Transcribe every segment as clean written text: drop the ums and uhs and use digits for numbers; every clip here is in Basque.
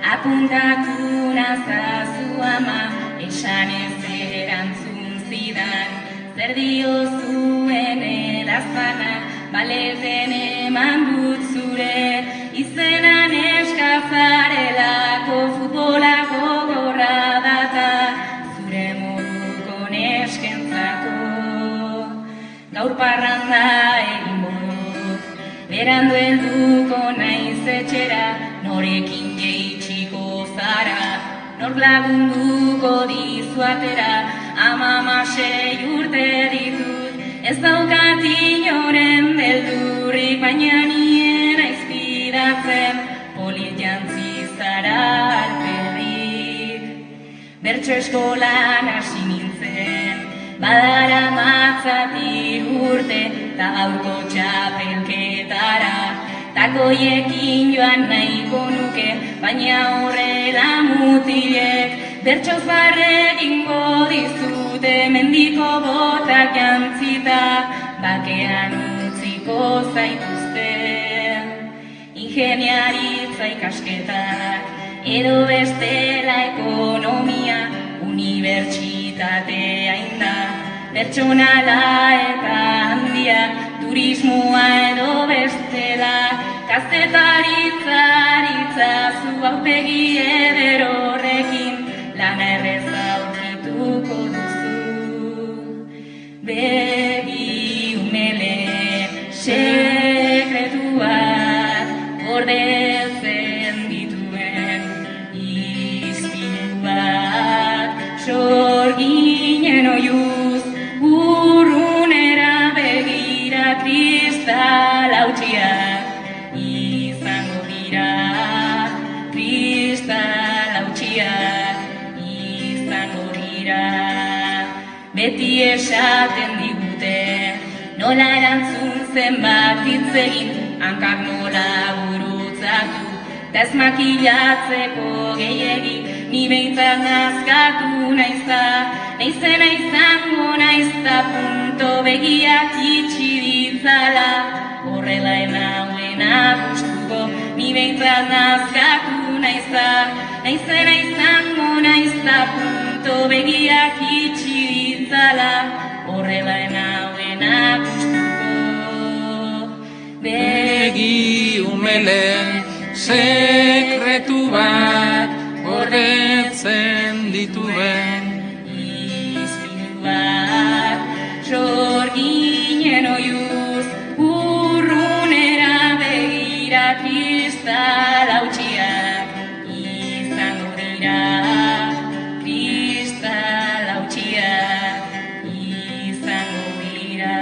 Apuntatu nazazu ama, esan ez erantzun zidan, zer diozuen elazana, baleten eman dut zure, izenan eskazarelako futbolako gorra data, zure moduko neskentzako. Gaur parranda egin bodot, berandu helduko naiz etxera, norekin jeitsiko zara, nork lagunduko dizuatera, ama 6 urte ditut, ez daukat inoren beldurrik, baina nien aizpidatzen, polit jantzi zara alperrik. Bertso eskolan hasi nintzen, badara matzat 3 urte, ta gaurko txapelketara, takoiekin joan nahiko nuke, baina horrela mutilek, bertsoz barregingo dizute, mendiko botak jantzita, bakean utziko zaituzte. Ingeniaritza ikasketak, edo bestela ekonomia, unibertsitatea inda, pertsonala eta handia, turismoa edo bestela, kazetaritza zu aurpegi eder horrekin, lana erreza aurkituko duzu. Begi umele sekretuak gordetzen dituen izpiluak, sorginen oiuz urrunera begira, kristal hautsiak izango dira, kristal hautsiak izango dira. Beti esaten digute, nola erantzun zenbat hitz egin, hankak nola gurutzatu, ta ez makilatzeko gehiegi, ni behintzat nazkatu naizta, naizena izango naizta punto, begiak itxi ditzala, horrela enauena gustuko, ni behintzat nazkatu naizta, naizena izango naizta punto, begiak itxi ditzala, horrela enauena gustuko. Begi umelen sekretu bat gordetzen dituen izpiluak, sorginen oiuz urrunera begira, kristal hautsiak izango dira, kristal hautsiak izango dira.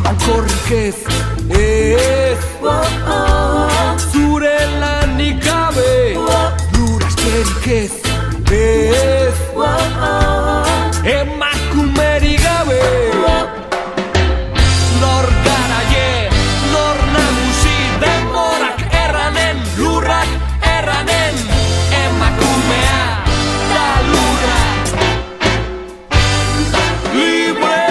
Malkorrik ez, zure lanik gabe, luraskerik ez, emakumerik gabe. Nor garaie, nor nagusi, denborak erranen, lurrak erranen, emakumea da lurra. Libre!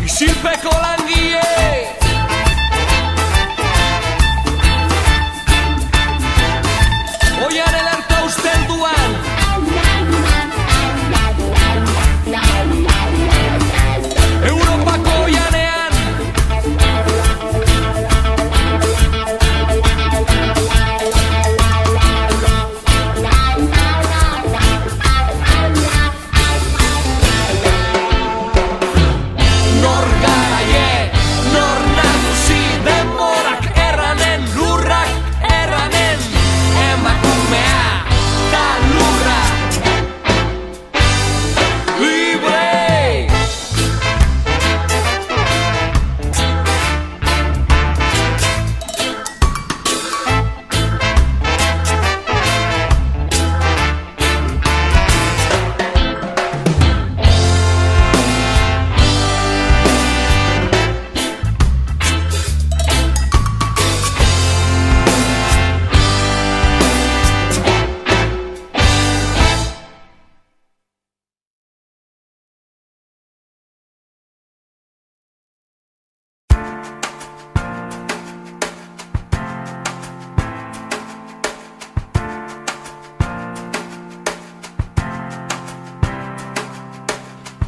Isilpeko langile! Oian elerta ustelduan! Europako oianean! Nor garaie, nor nagusi, denborak erranen, lurrak erranen, emakumea da lurra. Libre!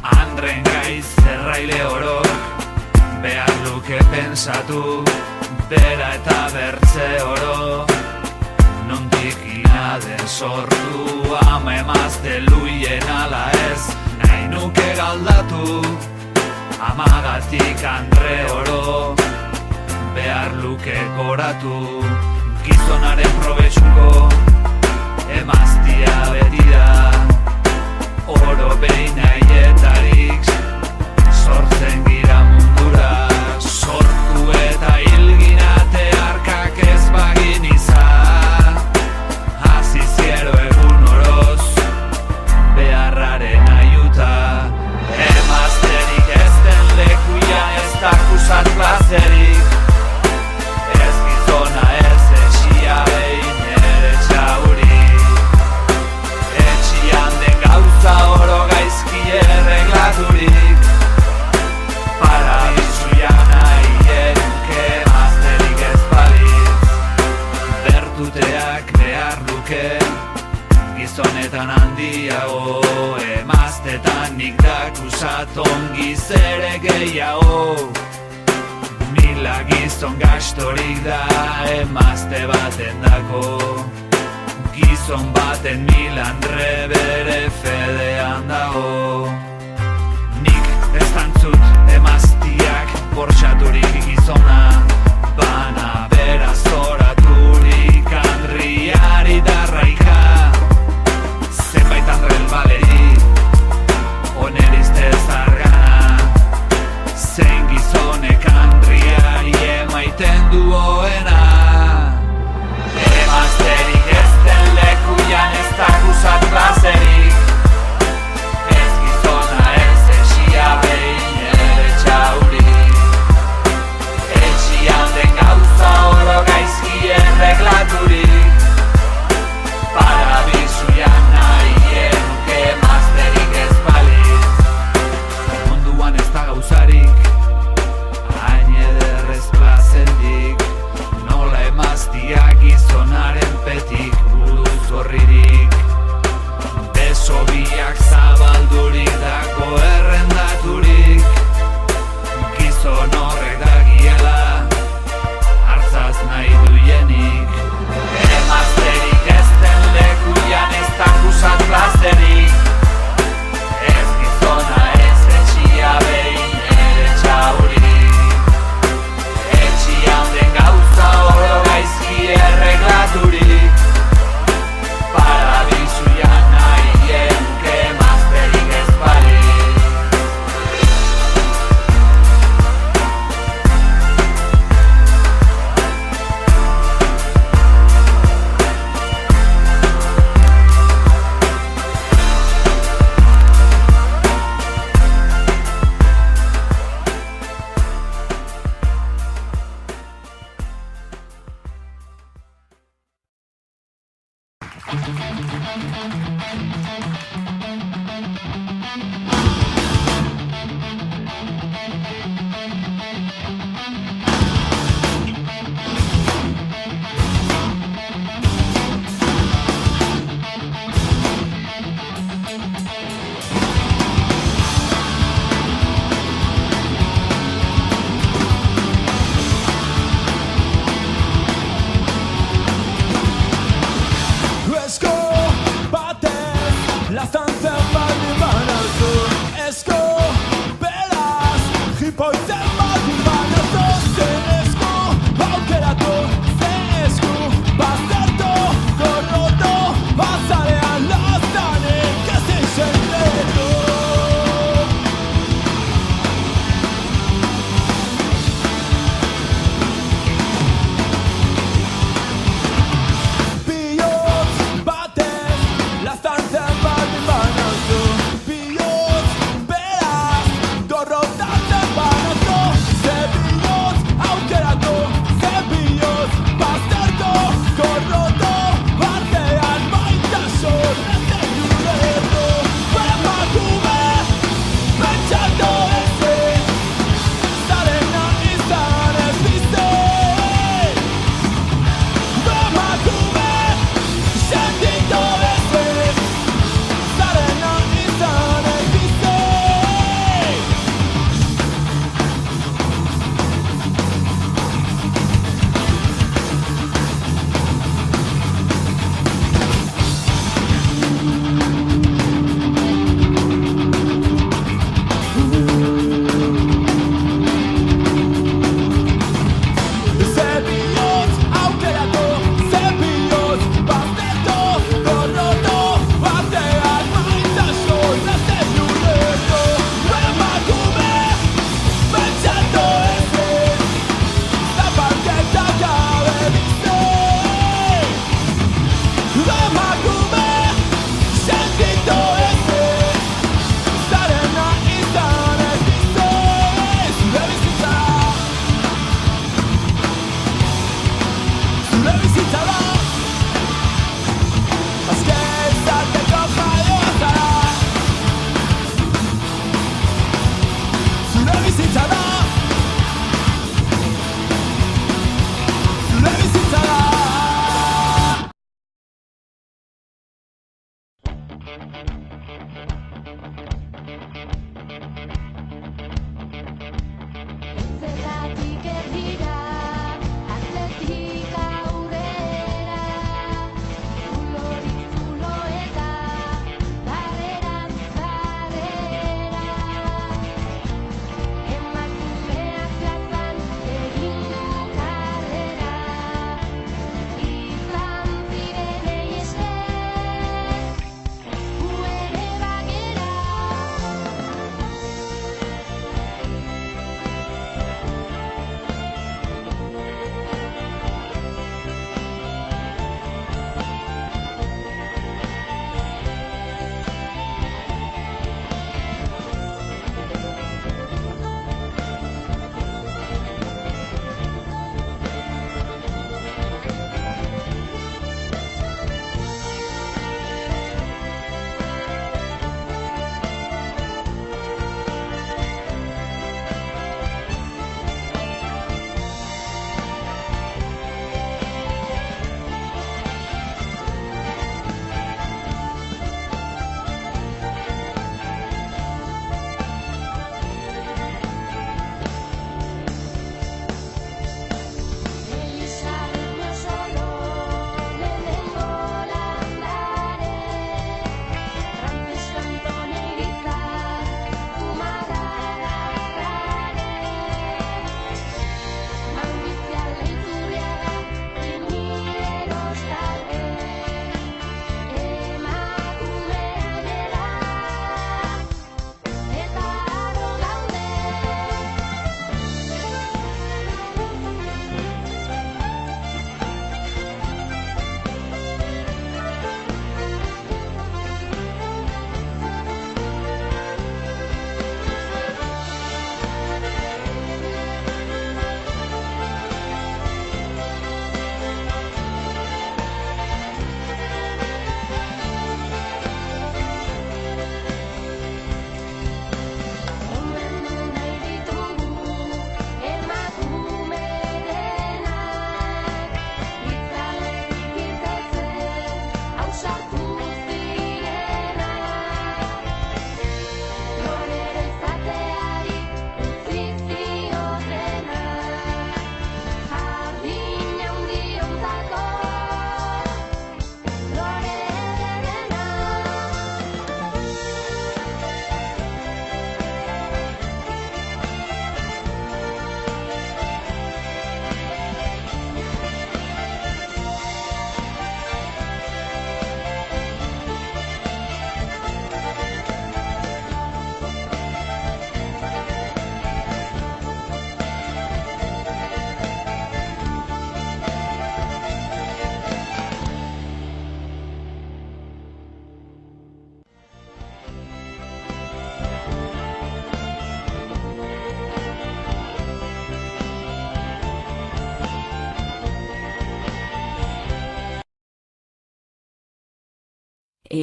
Andren gaiz zerraile orok behar luke pensatu, bera eta bertze oro nondik inaden sortu, ama emazte luien ala ez nahi nuke galdatu, amagatik andre oro behar luke koratu, gizonaren probetxuko emaztia beti da, oro behin aietarik sortzen gira mundura, sortu eta hilginate arkak ez bagin izan, hasi ziero egun oroz beharraren aiuta, emazterik ez den lekuian ez dakusat plazerik, ez gizona ez esia behin ere txaurik, etxian den gauza oro gaizki erreglaturik, paradisu jana hieruke emazterik ez balitz, bertuteak behar luke gizonetan handiago, emaztetan nik dakusat ongi zere gehiago, mila gizon gastorik da emazte baten dako, gizon baten milandre bere fedean dago. Nik ez dantzut emaztiak bortxaturik gizona, bana bera zoraturik andriari darraika, zenbait andrel baleri onerizte zargana, zein gizonek andriari emaiten duoena, emazterik ez den lekuian ez dakusat plazerik, ez gizona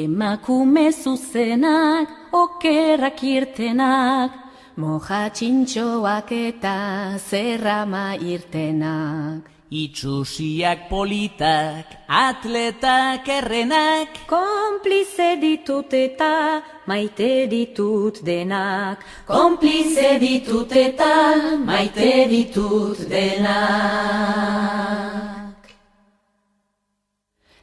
emakume zuzenak, okerrak irtenak, moja txintxoak eta zerrama irtenak. Itxusiak politak, atletak errenak, Konplize ditut eta maite ditut denak. Konplize ditut eta maite ditut denak.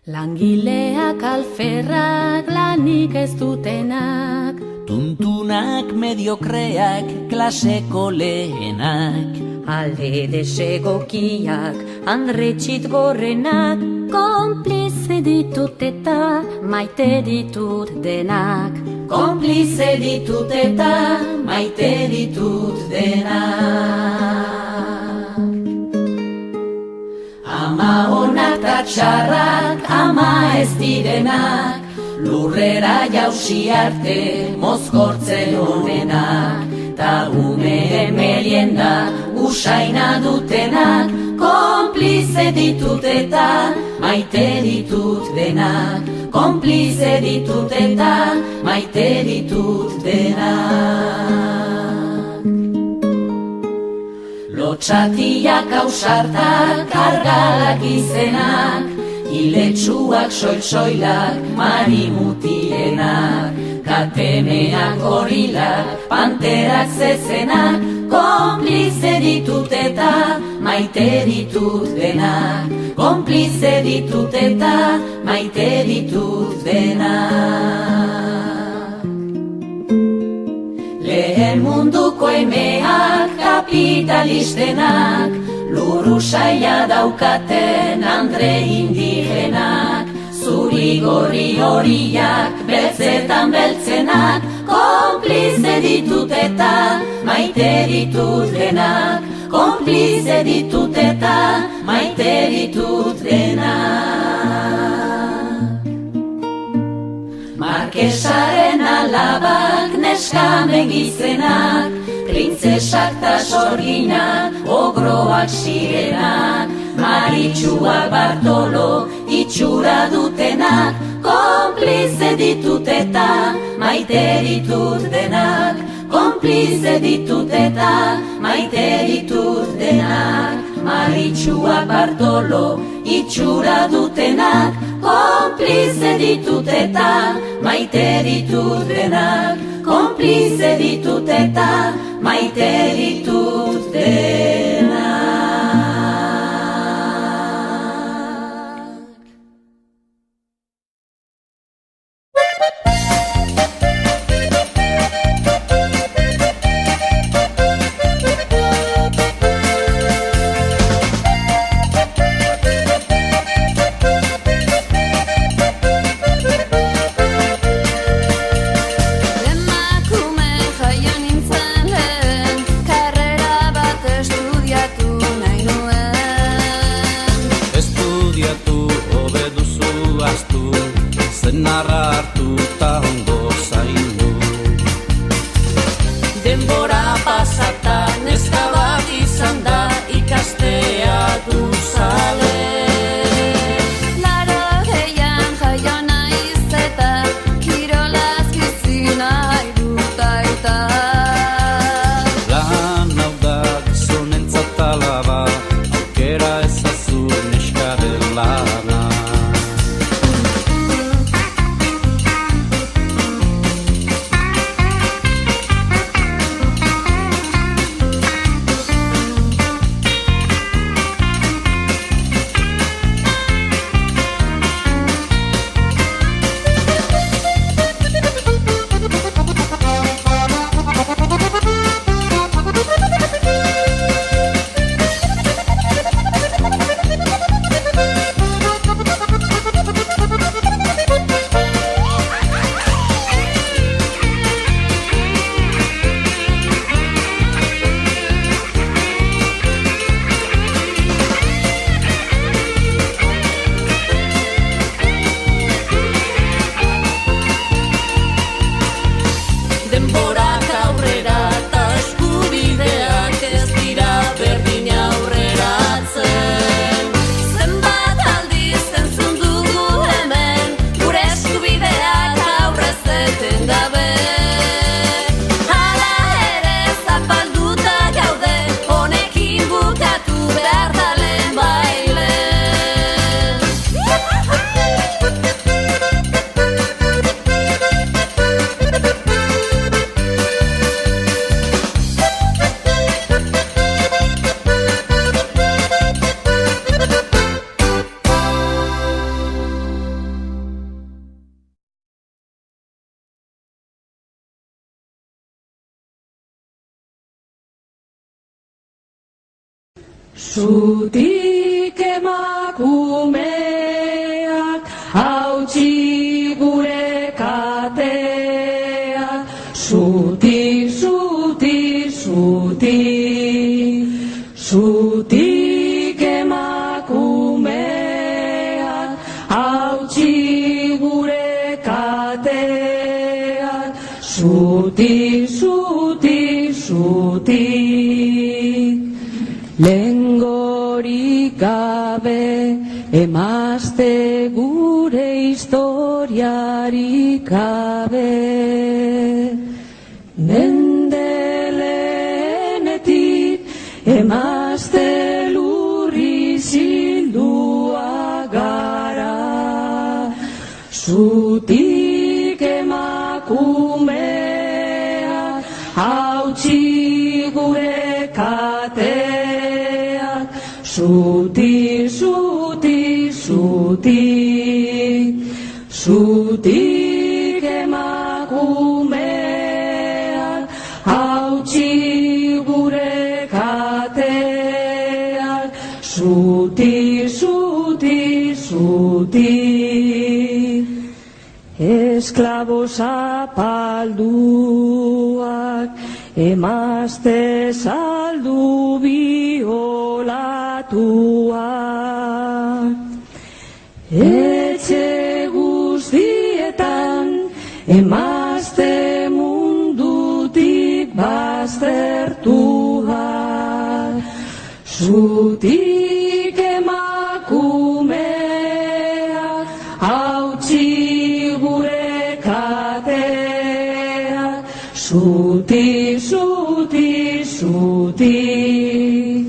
Langileak alferrak, lanik ez dutenak, tuntunak mediokreak, klaseko lehenak, alde desegokiak, andretxit gorrenak, konplize ditut eta maite ditut denak. Konplize ditut eta maite ditut denak. Ama onak ta txarrak, ama ez direnak, lurrera jausi arte mozkortzen honenak, ta ume merienda usaina dutenak, konplize ditut eta maite ditut denak. Konplize ditut eta maite ditut denak. Lotxatiak ausartak, argalak izenak, iletsuak soil-soilak, marimutienak, katemeak gorilak, panterak zezenak, konplize ditut eta maite ditut denak. Konplize ditut eta maite ditut denak. Lehen munduko emeak, kapitalistenak, luru saia daukaten andre indigenak, zuri gorri horiak, beltzetan beltzenak, konplize ditut eta maite ditut denak. Konplize ditut eta maite ditut denak. Markesaren alabak, neskamen gizenak, printzesak ta sorginak, ogroak sirenak, maritxuak Bartolo itxura dutenak, konplize ditut eta maite ditut denak. Konplize ditut eta maite ditut denak. Maritxuak Bartolo itxura dutenak, konplize ditut eta maite ditut denak. Konplize ditut eta maite ditut denak. Zutik emakumeak hautsi gure kateak, zutik, zutik, zutik, zutik emakumeak hautsi gure kateak, zutik, zutik, zutik. Lengorik gabe emazte gure historiarik gabe, mendelenetik emazte lurri zildua gara, zutik emakumea hautsi gure kateak, zutik, zutik, zutik, zutik emakumeak hautsi gure kateak, zutik, zutik, zutik. Esklabo zapalduak emazte saldu biolatuak, etxe guztietan emazte mundutik baztertuak, zutik emakumeak hautsi gure kateak, zutik, zutik, zutik,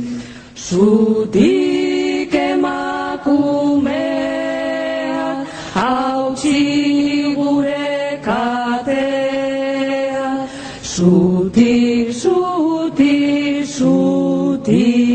zutik emakumeak hautsi gure kateak, zutik, zutik, zutik.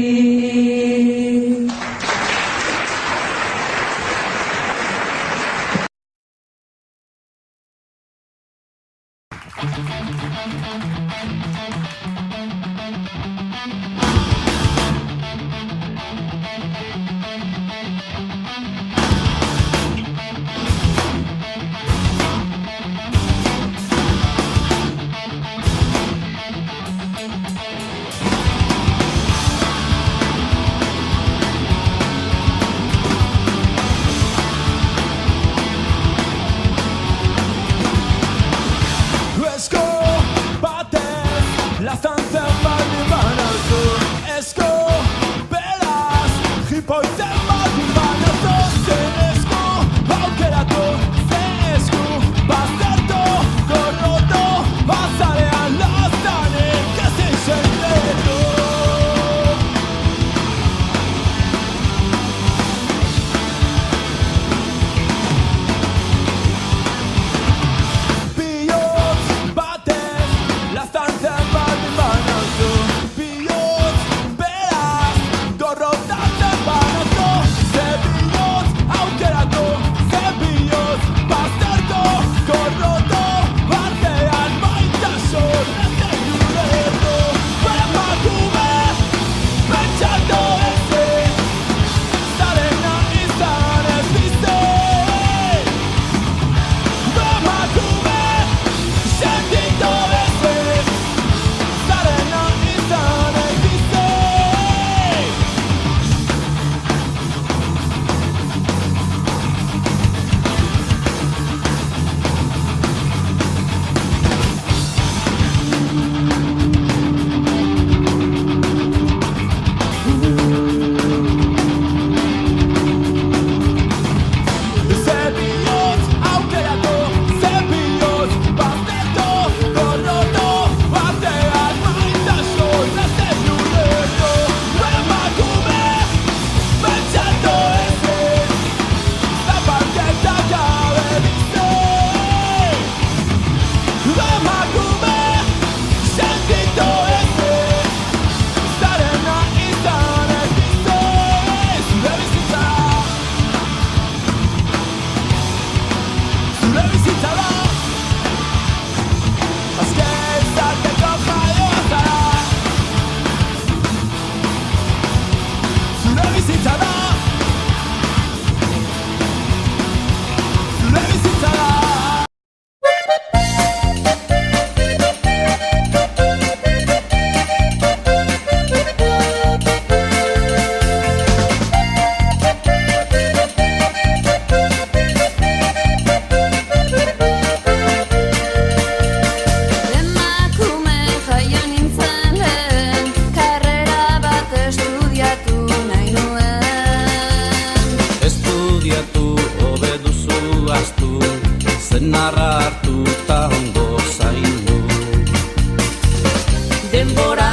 denbora